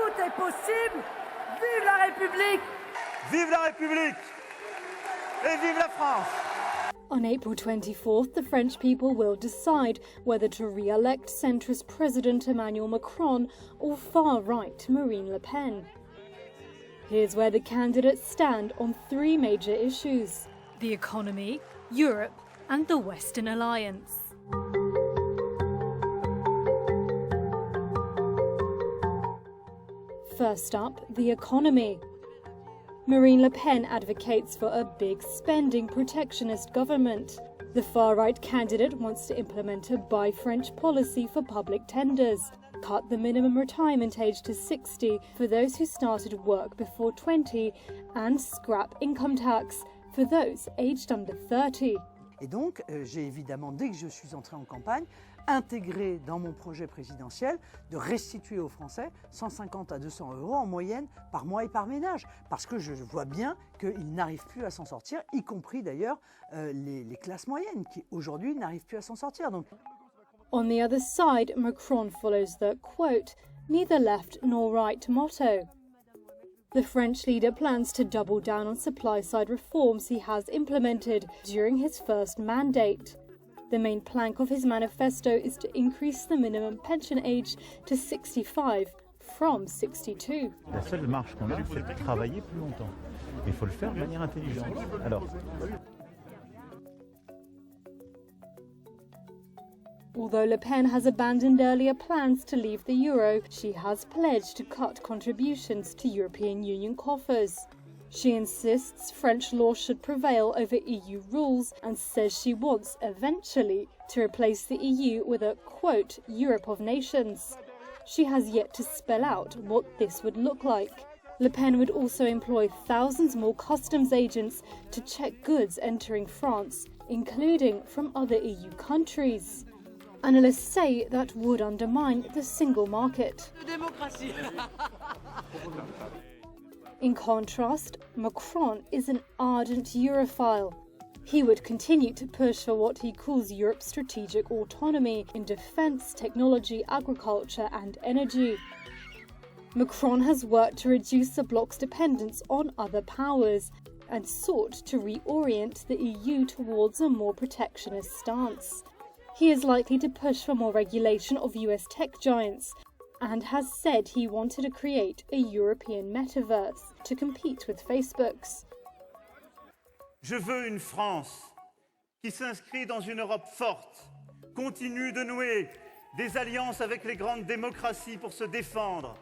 Tout est possible. Vive la République! Vive la République! Et vive la France! On April 24th, the French people will decide whether to re-elect centrist President Emmanuel Macron or far-right Marine Le Pen. Here's where the candidates stand on three major issues: the economy, Europe, and the Western alliance. First up, the economy. Marine Le Pen advocates for a big spending protectionist government. The far-right candidate wants to implement a buy French policy for public tenders, cut the minimum retirement age to 60 for those who started work before 20, and scrap income tax for those aged under 30. Et donc, j'ai évidemment, dès que je suis entré en campagne, intégré dans mon projet présidentiel de restituer aux Français 150 à 200 € en moyenne par mois et par ménage. Parce que je vois bien qu'ils n'arrivent plus à s'en sortir, y compris d'ailleurs les classes moyennes qui aujourd'hui n'arrivent plus à s'en sortir. Donc... On the other side, Macron follows the, quote, neither left nor right motto. The French leader plans to double down on supply-side reforms he has implemented during his first mandate. The main plank of his manifesto is to increase the minimum pension age to 65 from 62. La seule marche qu'on a, c'est de travailler plus longtemps. Mais il faut le faire de manière intelligente. Alors... Although Le Pen has abandoned earlier plans to leave the euro, she has pledged to cut contributions to European Union coffers. She insists French law should prevail over EU rules and says she wants, eventually, to replace the EU with a, quote, Europe of nations. She has yet to spell out what this would look like. Le Pen would also employ thousands more customs agents to check goods entering France, including from other EU countries. Analysts say that would undermine the single market. In contrast, Macron is an ardent Europhile. He would continue to push for what he calls Europe's strategic autonomy in defence, technology, agriculture and energy. Macron has worked to reduce the bloc's dependence on other powers and sought to reorient the EU towards a more protectionist stance. He is likely to push for more regulation of US tech giants and has said he wanted to create a European metaverse to compete with Facebook's. Je veux une France qui s'inscrit dans une Europe forte, continue de nouer des alliances avec les grandes démocraties pour se défendre.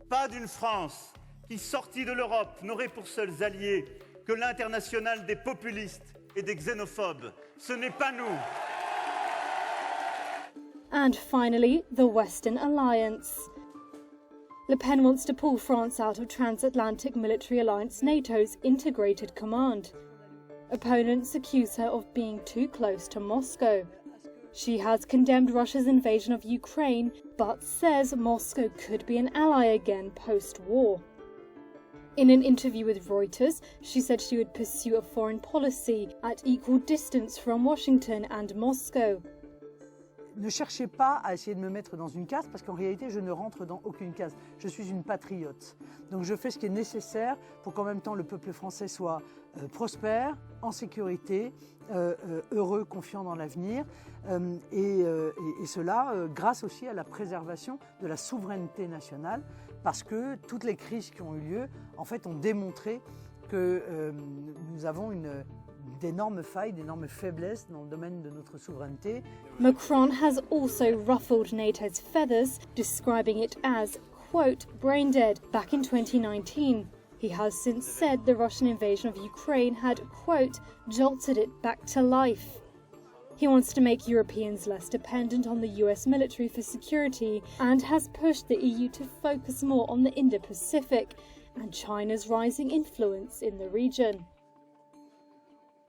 Pas d'une France qui, sortie de l'Europe, n'aurait pour seuls alliés que l'internationale des populistes et des xénophobes. Ce n'est pas nous. And finally, the Western alliance. Le Pen wants to pull France out of transatlantic military alliance NATO's integrated command. Opponents accuse her of being too close to Moscow. She has condemned Russia's invasion of Ukraine, but says Moscow could be an ally again post-war. In an interview with Reuters, she said she would pursue a foreign policy at equal distance from Washington and Moscow. Ne cherchez pas à essayer de me mettre dans une case parce qu'en réalité, je ne rentre dans aucune case. Je suis une patriote. Donc je fais ce qui est nécessaire pour qu'en même temps le peuple français soit prospère, en sécurité, heureux, confiant dans l'avenir. Et cela grâce aussi à la préservation de la souveraineté nationale parce que toutes les crises qui ont eu lieu, en fait, ont démontré que nous avons d'énormes failles, d'énormes faiblesses dans le domaine de notre souveraineté. Macron has also ruffled NATO's feathers, describing it as, quote, brain dead back in 2019. He has since said the Russian invasion of Ukraine had, quote, jolted it back to life. He wants to make Europeans less dependent on the US military for security and has pushed the EU to focus more on the Indo-Pacific and China's rising influence in the region.